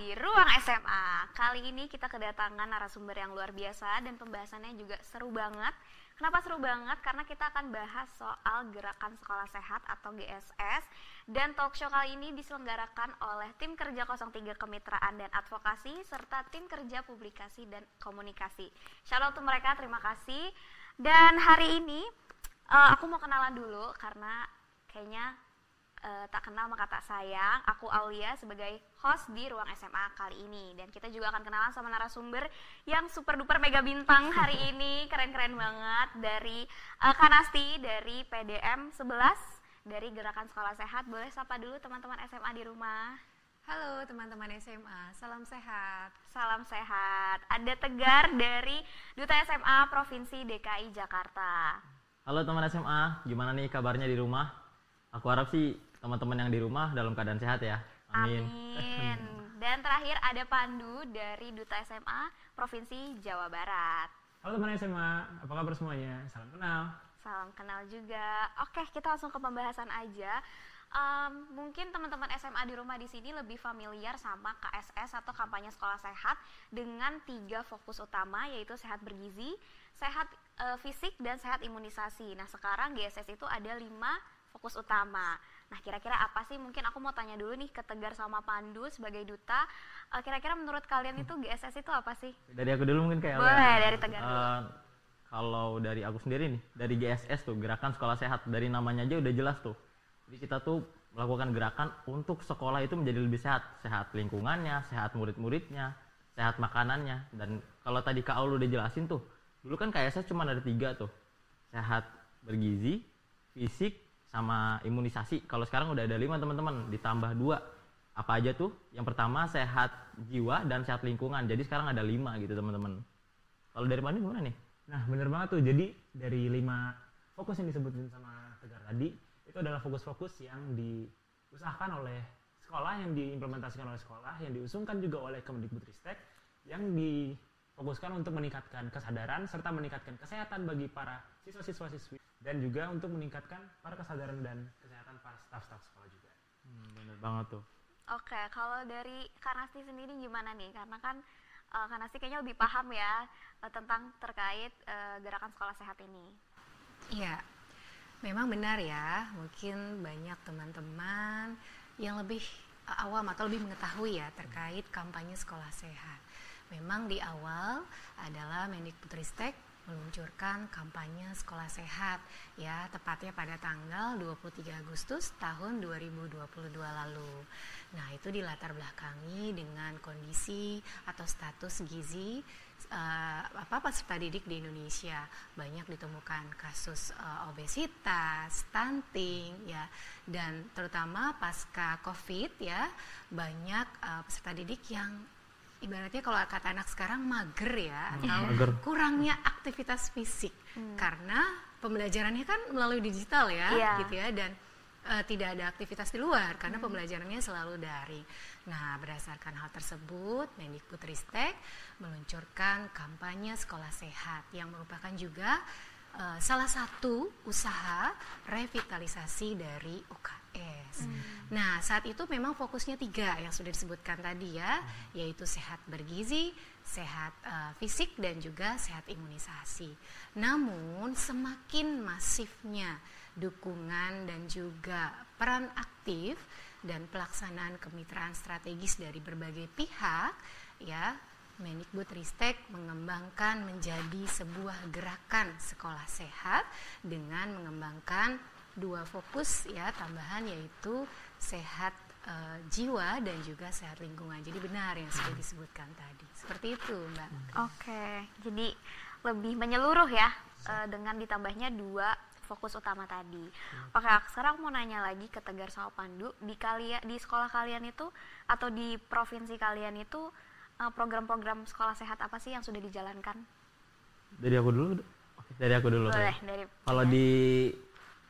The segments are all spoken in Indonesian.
di Ruang SMA. Kali ini kita kedatangan narasumber yang luar biasa dan pembahasannya juga seru banget. Kenapa seru banget? Karena kita akan bahas soal Gerakan Sekolah Sehat atau GSS. Dan talk show kali ini diselenggarakan oleh Tim Kerja 03 Kemitraan dan Advokasi serta Tim Kerja Publikasi dan Komunikasi. Shout out to mereka, terima kasih. Dan hari ini aku mau kenalan dulu karena kayaknya tak kenal maka tak sayang. Aku Aulia sebagai host di Ruang SMA kali ini. Dan kita juga akan kenalan sama narasumber yang super duper mega bintang hari ini. Keren-keren banget. Dari Kanasti, dari PDM 11, dari Gerakan Sekolah Sehat. Boleh sapa dulu teman-teman SMA di rumah. Halo teman-teman SMA, salam sehat. Salam sehat. Ada Tegar dari Duta SMA Provinsi DKI Jakarta. Halo teman SMA, gimana nih kabarnya di rumah? Aku harap sih teman-teman yang di rumah dalam keadaan sehat ya. Amin. Amin. Dan terakhir ada Pandu dari Duta SMA Provinsi Jawa Barat. Halo teman SMA, apa kabar semuanya? Salam kenal. Salam kenal juga. Oke, kita langsung ke pembahasan aja. Mungkin teman-teman SMA di rumah di sini lebih familiar sama KSS atau kampanye sekolah sehat dengan 3 fokus utama, yaitu sehat bergizi, sehat fisik, dan sehat imunisasi. Nah, sekarang GSS itu ada 5 fokus utama. Nah, kira-kira apa sih? Mungkin aku mau tanya dulu nih ke Tegar sama Pandu sebagai duta. Kira-kira menurut kalian itu GSS itu apa sih? Dari aku dulu mungkin kayak boleh dari Tegar dulu. Kalau dari aku sendiri nih, dari GSS tuh, Gerakan Sekolah Sehat, dari namanya aja udah jelas tuh. Jadi kita tuh melakukan gerakan untuk sekolah itu menjadi lebih sehat. Sehat lingkungannya, sehat murid-muridnya, sehat makanannya. Dan kalau tadi Kak Aul udah jelasin tuh, dulu kan KSS cuma ada 3 tuh. Sehat bergizi, fisik, sama imunisasi. Kalau sekarang udah ada 5 teman-teman, ditambah 2. Apa aja tuh? Yang pertama sehat jiwa dan sehat lingkungan. Jadi sekarang ada 5 gitu teman-teman. Kalau dari Pandu gimana nih? Nah bener banget tuh, jadi dari 5 fokus yang disebutin sama Tegar tadi, itu adalah fokus-fokus yang diusahakan oleh sekolah, yang diimplementasikan oleh sekolah, yang diusungkan juga oleh Kemdikbudristek, yang difokuskan untuk meningkatkan kesadaran serta meningkatkan kesehatan bagi para siswa-siswi dan juga untuk meningkatkan para kesadaran dan kesehatan para staf-staf sekolah juga. Bener banget tuh. Oke, kalau dari Kanasti sendiri gimana nih? Karena kan Kanasti kayaknya lebih paham ya tentang terkait gerakan sekolah sehat ini. Iya, memang benar ya, mungkin banyak teman-teman yang lebih awam atau lebih mengetahui ya terkait kampanye sekolah sehat. Memang di awal adalah Mendikbudristek meluncurkan kampanye sekolah sehat ya, tepatnya pada tanggal 23 Agustus tahun 2022 lalu. Nah, itu dilatar belakangi dengan kondisi atau status gizi peserta didik di Indonesia. Banyak ditemukan kasus obesitas, stunting ya, dan terutama pasca Covid ya, banyak peserta didik yang ibaratnya kalau kata anak sekarang mager ya, atau kurangnya aktivitas fisik karena pembelajarannya kan melalui digital ya, gitu ya, dan tidak ada aktivitas di luar karena pembelajarannya selalu daring. Nah, berdasarkan hal tersebut, Mendikbudristek meluncurkan kampanye sekolah sehat yang merupakan juga salah satu usaha revitalisasi dari UKS. Nah, saat itu memang fokusnya 3 yang sudah disebutkan tadi ya, yaitu sehat bergizi, sehat fisik, dan juga sehat imunisasi. Namun, semakin masifnya dukungan dan juga peran aktif dan pelaksanaan kemitraan strategis dari berbagai pihak ya, Mendikbudristek mengembangkan menjadi sebuah gerakan sekolah sehat dengan mengembangkan 2 fokus ya tambahan, yaitu sehat jiwa dan juga sehat lingkungan. Jadi benar yang sudah disebutkan tadi. Seperti itu, Mbak. Oke, jadi lebih menyeluruh ya dengan ditambahnya 2 fokus utama tadi. Oke, sekarang mau nanya lagi ke Tegar sama Pandu, di sekolah kalian itu atau di provinsi kalian itu program-program sekolah sehat apa sih yang sudah dijalankan? Dari aku dulu. Oke, dari aku dulu. Boleh, kalau di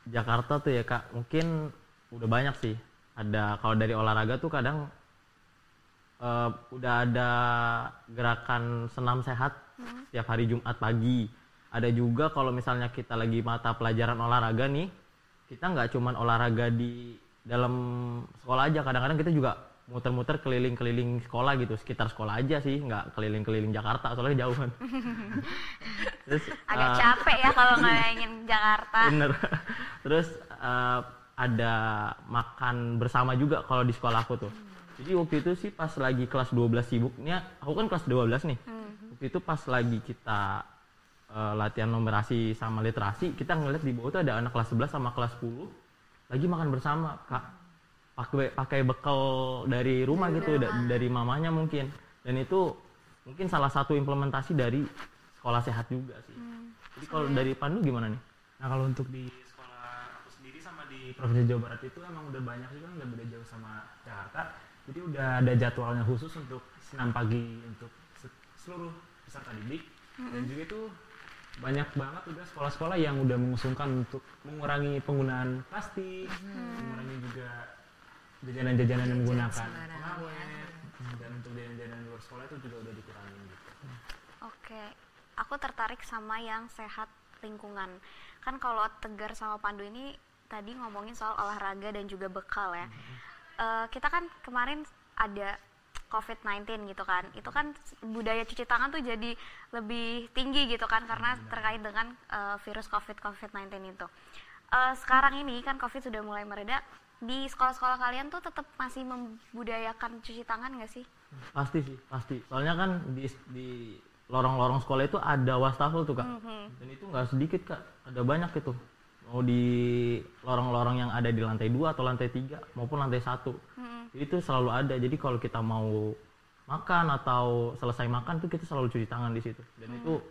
Jakarta tuh ya Kak, mungkin udah banyak sih. Ada kalau dari olahraga tuh kadang udah ada gerakan senam sehat setiap hari Jumat pagi. Ada juga kalau misalnya kita lagi mata pelajaran olahraga nih, kita nggak cuman olahraga di dalam sekolah aja, kadang-kadang kita juga muter-muter keliling-keliling sekolah gitu, sekitar sekolah aja sih, nggak keliling-keliling Jakarta soalnya jauhan. Terus Agak capek ya kalau ngeliatin Jakarta. bener. Terus ada makan bersama juga kalau di sekolah aku tuh. Jadi waktu itu sih pas lagi kelas 12 sibuknya, aku kan kelas 12 nih. Waktu itu pas lagi kita latihan numerasi sama literasi, kita ngeliat di bawah tuh ada anak kelas 11 sama kelas 10 lagi makan bersama, Kak. Pakai bekal dari rumah gitu, dari mamanya mungkin. Dan itu mungkin salah satu implementasi dari sekolah sehat juga sih. Jadi kalau dari Pandu gimana nih? Nah kalau untuk di sekolah aku sendiri sama di Provinsi Jawa Barat itu emang udah banyak juga, nggak beda jauh sama Jakarta. Jadi udah ada jadwalnya khusus untuk senam pagi untuk seluruh peserta didik. Dan juga itu banyak banget udah sekolah-sekolah yang udah mengusungkan untuk mengurangi penggunaan plastik, mengurangi juga jajanan-jajanan yang menggunakan pengawet, dan untuk jajanan luar sekolah itu juga udah dikurangin gitu. Oke, aku tertarik sama yang sehat lingkungan. Kan kalau Tegar sama Pandu ini tadi ngomongin soal olahraga dan juga bekal ya. Kita kan kemarin ada COVID-19 gitu kan, itu kan budaya cuci tangan tuh jadi lebih tinggi gitu kan karena terkait dengan virus COVID-19 itu. Sekarang ini kan COVID sudah mulai mereda, di sekolah-sekolah kalian tuh tetap masih membudayakan cuci tangan nggak sih? Pasti sih, pasti. Soalnya kan di lorong-lorong sekolah itu ada wastafel tuh Kak. Dan itu nggak sedikit Kak, ada banyak itu. Mau di lorong-lorong yang ada di lantai 2 atau lantai 3 maupun lantai 1. Jadi itu selalu ada. Jadi kalau kita mau makan atau selesai makan tuh kita selalu cuci tangan di situ. Dan itu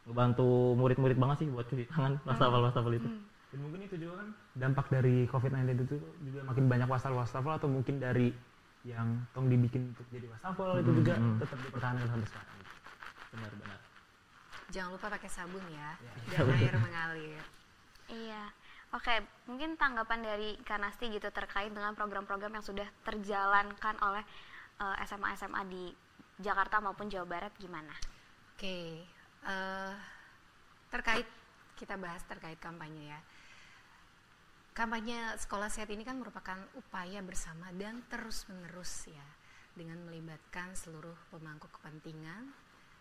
ngebantu murid-murid banget sih buat cuci tangan wastafel-wastafel itu. Dan mungkin itu juga kan dampak dari COVID-19 itu juga makin banyak wastafel atau mungkin dari yang tong dibikin untuk jadi wastafel itu juga tetap dipertahankan sampai sekarang. Benar-benar. Jangan lupa pakai sabun ya, dan air mengalir. Iya. Oke, mungkin tanggapan dari Kanasti gitu terkait dengan program-program yang sudah terjalankan oleh SMA-SMA di Jakarta maupun Jawa Barat gimana? Oke, kita bahas terkait kampanye ya. Kampanye sekolah sehat ini kan merupakan upaya bersama dan terus-menerus ya, dengan melibatkan seluruh pemangku kepentingan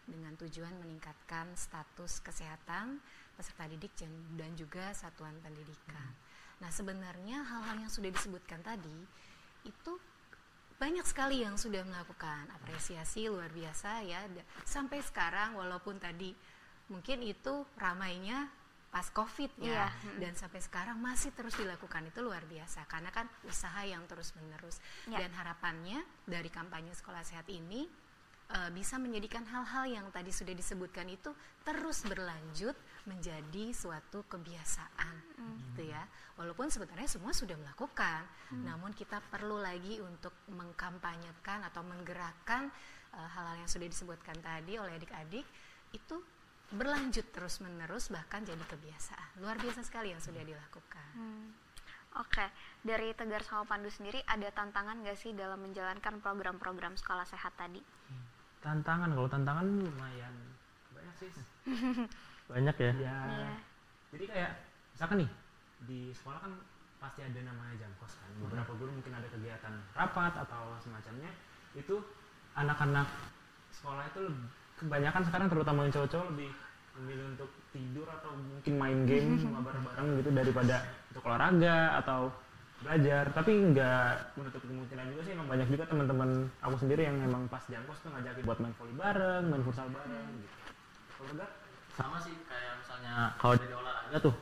dengan tujuan meningkatkan status kesehatan peserta didik dan juga satuan pendidikan. Nah sebenarnya hal-hal yang sudah disebutkan tadi itu banyak sekali yang sudah melakukan apresiasi luar biasa ya, sampai sekarang walaupun tadi mungkin itu ramainya pas COVID ya, dan sampai sekarang masih terus dilakukan, itu luar biasa karena kan usaha yang terus menerus dan harapannya dari kampanye sekolah sehat ini bisa menjadikan hal-hal yang tadi sudah disebutkan itu terus berlanjut menjadi suatu kebiasaan gitu ya. Walaupun sebenarnya semua sudah melakukan, namun kita perlu lagi untuk mengkampanyekan atau menggerakkan hal-hal yang sudah disebutkan tadi oleh adik-adik itu berlanjut terus-menerus bahkan jadi kebiasaan. Luar biasa sekali yang sudah dilakukan. Oke, dari Tegar sama Pandu sendiri ada tantangan nggak sih dalam menjalankan program-program sekolah sehat tadi? Kalau tantangan lumayan banyak sih. Banyak ya? Ya. Jadi kayak misalkan nih di sekolah kan pasti ada namanya jam kos kan. Beberapa guru mungkin ada kegiatan rapat atau semacamnya. Itu anak-anak sekolah itu kebanyakan sekarang terutama yang cowok-cowok lebih memilih untuk tidur atau mungkin main game bareng-bareng gitu daripada untuk olahraga atau belajar. Tapi nggak menutup kemungkinan juga sih, emang banyak juga teman-teman aku sendiri yang emang pas jam kos tuh ngajakin buat main volley bareng, main futsal bareng gitu. Kalau enggak sama sih kayak misalnya kalau dari olahraga tuh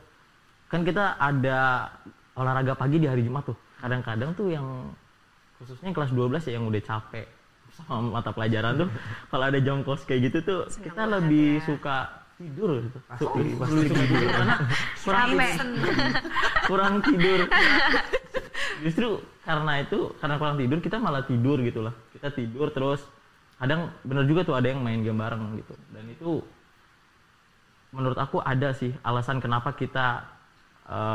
kan kita ada olahraga pagi di hari Jumat tuh. Kadang-kadang tuh yang khususnya kelas 12 ya yang udah capek sama mata pelajaran tuh kalau ada jam kos kayak gitu tuh kita lebih suka tidur gitu. Pasti tidur karena kurang tidur. Justru karena kurang tidur kita malah tidur gitu lah. Kita tidur terus kadang bener juga tuh ada yang main game bareng gitu. Dan itu menurut aku ada sih alasan kenapa kita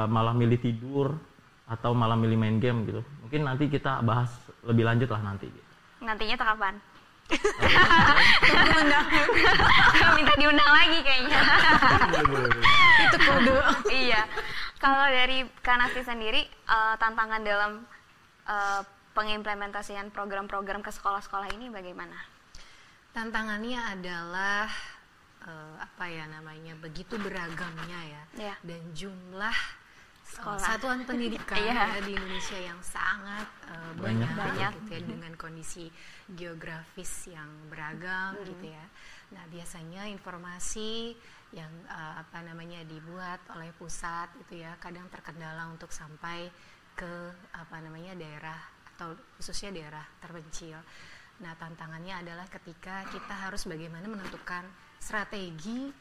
malah milih tidur atau malah milih main game gitu. Mungkin nanti kita bahas lebih lanjut lah nanti gitu. Nantinya tuh kapan? Minta diundang lagi kayaknya. Itu kudu. Iya. Kalau dari Kanasti sendiri tantangan dalam pengimplementasian program-program ke sekolah-sekolah ini bagaimana? Tantangannya adalah begitu beragamnya ya, dan jumlah satuan pendidikan ya, di Indonesia yang sangat banyak gitu ya, dengan kondisi geografis yang beragam gitu ya. Nah, biasanya informasi yang dibuat oleh pusat itu ya kadang terkendala untuk sampai ke daerah atau khususnya daerah terpencil. Nah, tantangannya adalah ketika kita harus bagaimana menentukan strategi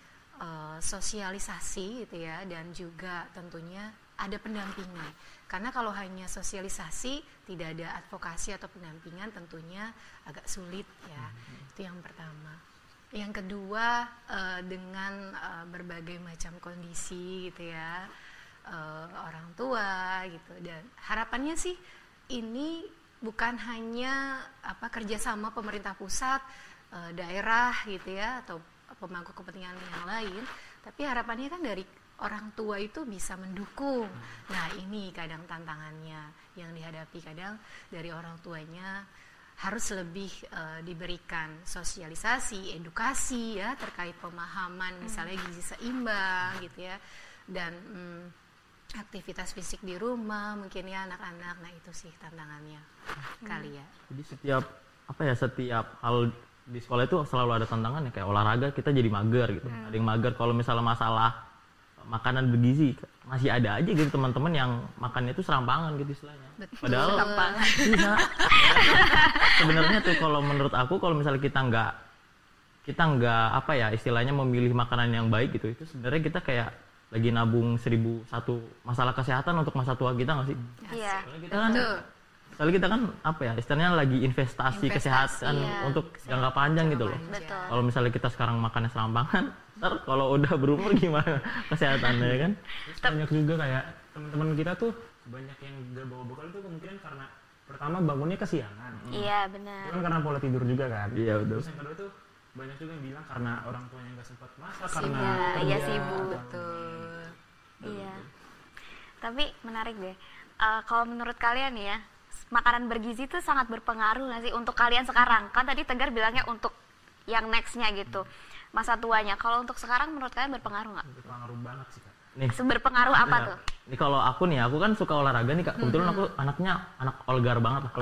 sosialisasi gitu ya, dan juga tentunya ada pendampingan. Karena kalau hanya sosialisasi tidak ada advokasi atau pendampingan tentunya agak sulit ya. Itu yang pertama. Yang kedua, dengan berbagai macam kondisi gitu ya, orang tua gitu, dan harapannya sih ini bukan hanya kerjasama pemerintah pusat, daerah gitu ya, atau pemangku kepentingan yang lain, tapi harapannya kan dari orang tua itu bisa mendukung. Nah, ini kadang tantangannya yang dihadapi, kadang dari orang tuanya harus lebih diberikan sosialisasi, edukasi ya terkait pemahaman misalnya gizi seimbang gitu ya, dan aktivitas fisik di rumah mungkin ya anak-anak. Nah, itu sih tantangannya kali ya. Jadi setiap hal di sekolah itu selalu ada tantangan ya, kayak olahraga kita jadi mager gitu. Ada yang mager kalau misalnya masalah makanan bergizi, masih ada aja gitu teman-teman yang makannya itu serampangan gitu istilahnya. Padahal bisa. Sebenarnya tuh kalau menurut aku, kalau misalnya kita nggak istilahnya memilih makanan yang baik gitu, itu sebenarnya kita kayak lagi nabung 1001 masalah kesehatan untuk masa tua kita nggak sih? Iya. Soalnya kita kan istilahnya lagi investasi kesehatan untuk jangka panjang gitu loh. Kalau misalnya kita sekarang makannya serampangan, ntar kalau udah berumur gimana kesehatannya ya kan? Banyak juga kayak teman-teman kita tuh banyak yang gak bawa bekal itu kemungkinan karena pertama bangunnya kesiangan. Iya benar. Bukan karena pola tidur juga kan. Iya betul. Terus yang kedua tuh banyak juga yang bilang karena orang tuanya nggak sempat masak karena kerja. Sibuk. Betul. Iya. Tapi menarik deh. Kalau menurut kalian ya, makanan bergizi itu sangat berpengaruh nggak sih untuk kalian sekarang? Kan tadi Tegar bilangnya untuk yang nextnya gitu, masa tuanya. Kalau untuk sekarang menurut kalian berpengaruh nggak? Berpengaruh banget sih Kak. Nih, berpengaruh apa tuh? Ini kalau aku nih, aku kan suka olahraga nih Kak. Kebetulan aku anaknya anak olahraga banget lah.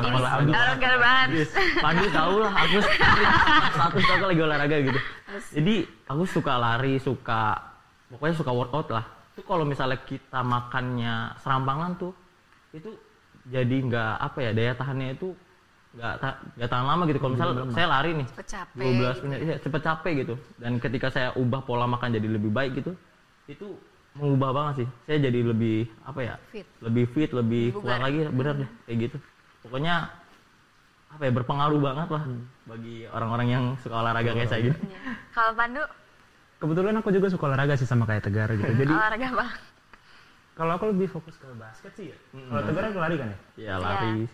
Olahraga banget. Yes. Pandu tahu lah, aku status aku lagi olahraga gitu. Jadi aku suka lari, pokoknya suka workout lah. Itu kalau misalnya kita makannya serampangan tuh, itu jadi nggak daya tahannya itu nggak tahan lama gitu. Kalau misalnya saya lari nih 12 menit, cepet capek gitu. Dan ketika saya ubah pola makan jadi lebih baik gitu, itu mengubah banget sih. Saya jadi lebih lebih fit, lebih kuat lagi, bener deh kayak gitu. Pokoknya berpengaruh banget lah bagi orang-orang yang suka olahraga kayak saya gitu. Kalau Pandu? Kebetulan aku juga suka olahraga sih sama kayak Tegar gitu. Jadi olahraga apa? Kalau aku lebih fokus ke basket sih ya. Kalau Tegar kan lari kan ya? Iya, lari.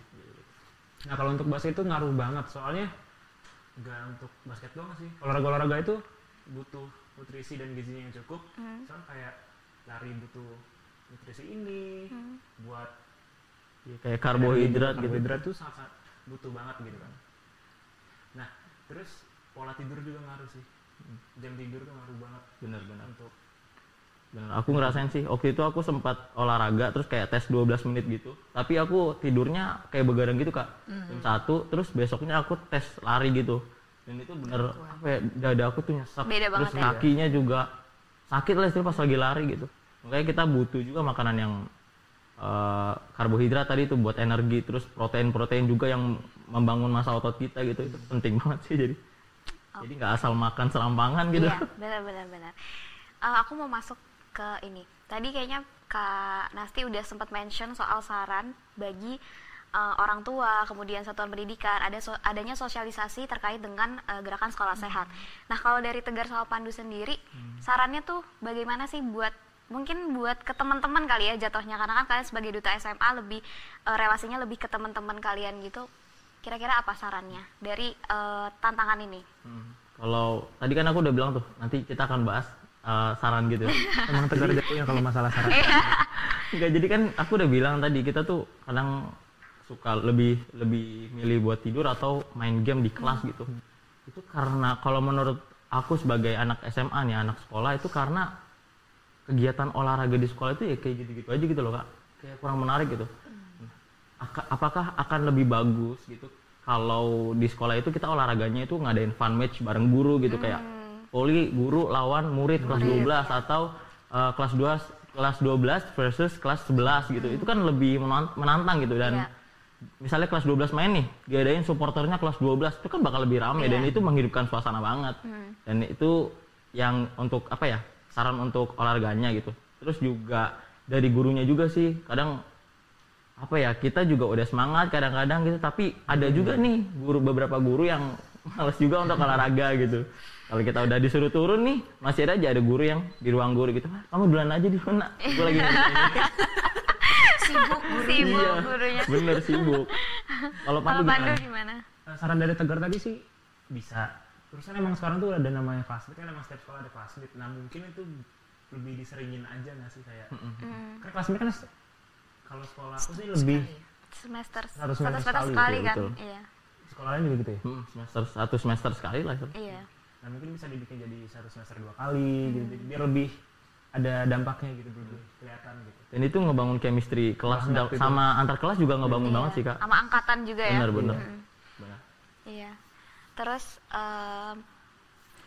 Nah, kalau untuk basket itu ngaruh banget, soalnya nggak untuk basket doang sih. Olahraga itu butuh nutrisi dan gizinya yang cukup. Soalnya kayak lari butuh nutrisi ini buat kayak karbohidrat gitu. Karbohidrat tuh sangat butuh banget gitu kan. Nah, terus pola tidur juga ngaruh sih. Jam tidur tuh ngaruh banget. Bener. Untuk Aku ngerasain sih, waktu itu aku sempat olahraga terus kayak tes 12 menit gitu. Tapi aku tidurnya kayak begadang gitu Kak. Jam 1, terus besoknya aku tes lari gitu. Dan itu bener dada aku tuh nyesek. Terus kakinya juga sakit lah itu pas lagi lari gitu. Makanya kita butuh juga makanan yang karbohidrat tadi itu buat energi, terus protein juga yang membangun massa otot kita gitu. Itu penting banget sih jadi nggak asal makan serampangan gitu. Iya, benar. Aku mau masuk ke ini. Tadi kayaknya Kak Nasti udah sempat mention soal saran bagi orang tua, kemudian satuan pendidikan, adanya sosialisasi terkait dengan gerakan sekolah sehat. Nah, kalau dari Tegar sama Pandu sendiri, sarannya tuh bagaimana sih buat ke teman-teman kali ya jatuhnya, karena kan kalian sebagai duta SMA lebih relasinya lebih ke teman-teman kalian gitu. Kira-kira apa sarannya dari tantangan ini? Kalau tadi kan aku udah bilang tuh, nanti kita akan bahas saran gitu. Emang Tegar jatuhnya kalau masalah saran. Enggak, jadi kan aku udah bilang tadi kita tuh kadang suka lebih milih buat tidur atau main game di kelas gitu. Itu karena kalau menurut aku sebagai anak SMA nih, anak sekolah, itu karena kegiatan olahraga di sekolah itu ya kayak gitu-gitu aja gitu loh Kak, kayak kurang menarik gitu. Apakah akan lebih bagus gitu kalau di sekolah itu kita olahraganya itu ngadain fun match bareng guru gitu, kayak poli guru lawan murid kelas 12 atau kelas 12 versus kelas 11 gitu. Itu kan lebih menantang gitu, dan misalnya kelas 12 main nih, diadain supporternya kelas 12, itu kan bakal lebih rame dan itu menghidupkan suasana banget. Dan itu yang untuk apa ya, saran untuk olahraganya gitu. Terus juga dari gurunya juga sih, kadang apa ya, kita juga udah semangat kadang-kadang gitu, tapi ada juga nih beberapa guru yang males juga untuk olahraga gitu. Kalau kita udah disuruh turun nih, masih aja ada guru yang di ruang guru gitu, kamu duluan aja di mana, gue lagi Sibuk gurunya. Bener sibuk. Kalau Pandu gimana? Saran dari Tegar tadi sih bisa. Terus kan emang sekarang tuh ada namanya classmate, kan emang setiap sekolah ada classmate. Nah mungkin itu lebih diseringin aja nggak sih, kayak kan classmate kan kalau sekolah aku sih lebih satu semester sekali kan. Betul. Iya. Sekolah lain juga gitu ya. Satu semester sekali lah. Iya. Nah mungkin bisa dibikin jadi satu semester 2 kali gitu, biar lebih ada dampaknya gitu, lebih kelihatan gitu. Dan itu ngebangun chemistry kelas sama antar kelas juga ngebangun banget sih Kak. Sama angkatan juga ya. Bener. Iya. Terus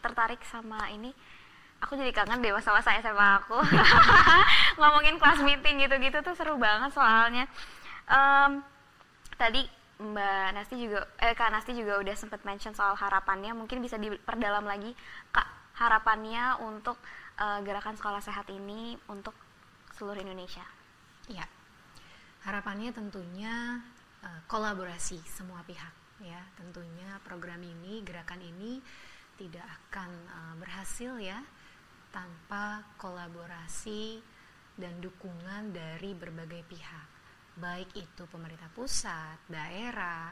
tertarik sama ini, aku jadi kangen deh masa-masa SMA aku. Ngomongin kelas meeting gitu-gitu tuh seru banget soalnya. Tadi Kak Nasti juga udah sempet mention soal harapannya, mungkin bisa diperdalam lagi Kak, harapannya untuk gerakan sekolah sehat ini untuk seluruh Indonesia. Ya, harapannya tentunya kolaborasi semua pihak ya. Tentunya program ini, gerakan ini tidak akan berhasil ya tanpa kolaborasi dan dukungan dari berbagai pihak, baik itu pemerintah pusat, daerah,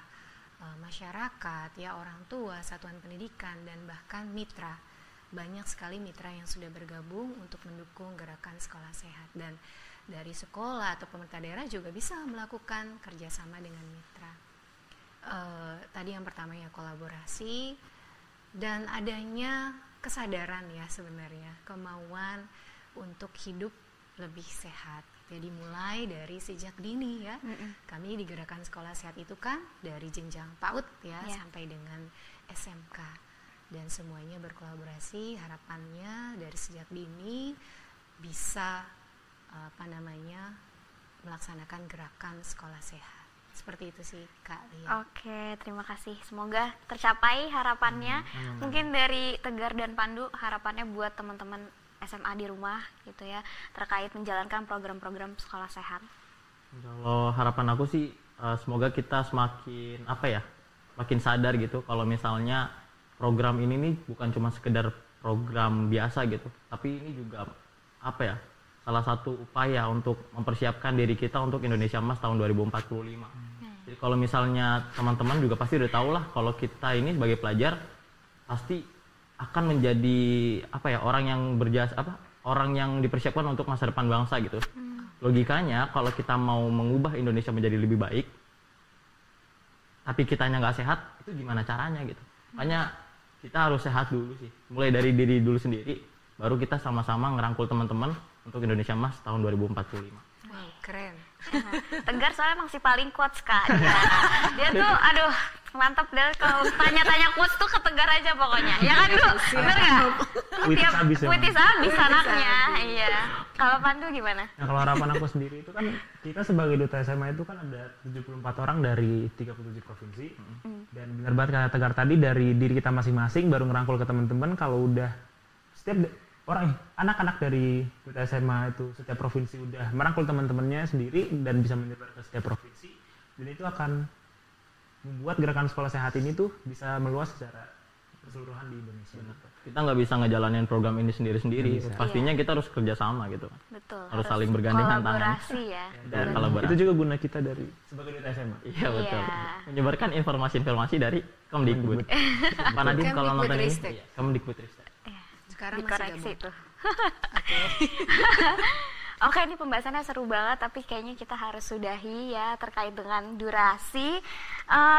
masyarakat, ya orang tua, satuan pendidikan, dan bahkan mitra. Banyak sekali mitra yang sudah bergabung untuk mendukung gerakan sekolah sehat, dan dari sekolah atau pemerintah daerah juga bisa melakukan kerjasama dengan mitra. Tadi yang pertama ya kolaborasi dan adanya kesadaran ya, sebenarnya kemauan untuk hidup lebih sehat. Jadi mulai dari sejak dini ya, kami di gerakan sekolah sehat itu kan dari jenjang PAUD ya sampai dengan SMK, dan semuanya berkolaborasi. Harapannya dari sejak dini bisa melaksanakan gerakan sekolah sehat. Seperti itu sih Kak Lia. Oke, terima kasih. Semoga tercapai harapannya. Mungkin dari Tegar dan Pandu, harapannya buat teman-teman SMA di rumah gitu ya, terkait menjalankan program-program sekolah sehat. Kalau harapan aku sih semoga kita makin sadar gitu kalau misalnya program ini nih bukan cuma sekedar program biasa gitu, tapi ini juga salah satu upaya untuk mempersiapkan diri kita untuk Indonesia Emas tahun 2045. Jadi kalau misalnya teman-teman juga pasti udah tahu lah kalau kita ini sebagai pelajar pasti akan menjadi orang yang dipersiapkan untuk masa depan bangsa gitu. Logikanya kalau kita mau mengubah Indonesia menjadi lebih baik, tapi kitanya nggak sehat, itu gimana caranya gitu. Makanya kita harus sehat dulu sih, mulai dari diri dulu sendiri, baru kita sama-sama ngerangkul teman-teman untuk Indonesia Emas tahun 2045. Wow, keren. Tegar soalnya emang si paling quotes Kak. Dia tuh aduh mantap deh, kalau tanya-tanya quotes tuh ke Tegar aja pokoknya. Ya kan dulu, bener nggak? Puitis abis anaknya. Iya. Kalau Pandu gimana? Nah kalau harapan aku sendiri itu kan, kita sebagai duta SMA itu kan ada 74 orang dari 37 provinsi. Dan benar banget kata Tegar tadi, dari diri kita masing-masing baru ngerangkul ke teman-teman. Kalau udah setiap anak-anak dari duta SMA itu setiap provinsi udah merangkul teman-temannya sendiri dan bisa menyebar ke setiap provinsi, dan itu akan membuat gerakan sekolah sehat ini tuh bisa meluas secara keseluruhan di Indonesia. Kita nggak bisa ngejalanin program ini sendiri-sendiri. Pastinya kita harus kerjasama gitu. Betul. Harus saling bergandengan tangan. Kolaborasi ya. Dan kolaborasi. itu juga guna kita sebagai duta SMA. Iya betul. Menyebarkan informasi-informasi dari Kemdikbud. Pak Nadiem kalau nonton ini, Kemdikbud Ristek. Sekarang dikoreksi masih tuh. Oke, ini pembahasannya seru banget, tapi kayaknya kita harus sudahi ya terkait dengan durasi.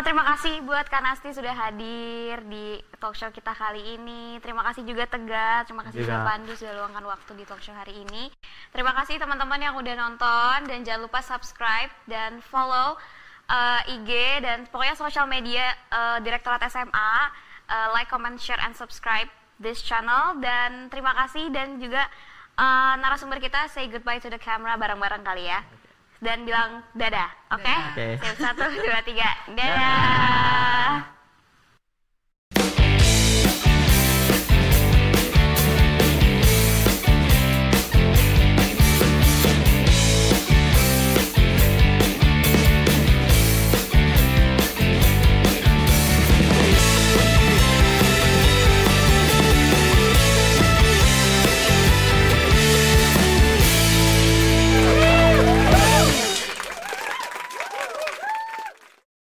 Terima kasih buat Kak Nasti sudah hadir di talk show kita kali ini. Terima kasih juga Tegar, terima kasih juga Pandu sudah luangkan waktu di talk show hari ini. Terima kasih teman-teman yang udah nonton, dan jangan lupa subscribe dan follow IG dan pokoknya sosial media Direktorat SMA. Like, comment, share, and subscribe this channel. Dan terima kasih, dan juga narasumber kita say goodbye to the camera bareng-bareng kali ya. Dan bilang dadah, oke? Okay? 1, 2, 3, dadah.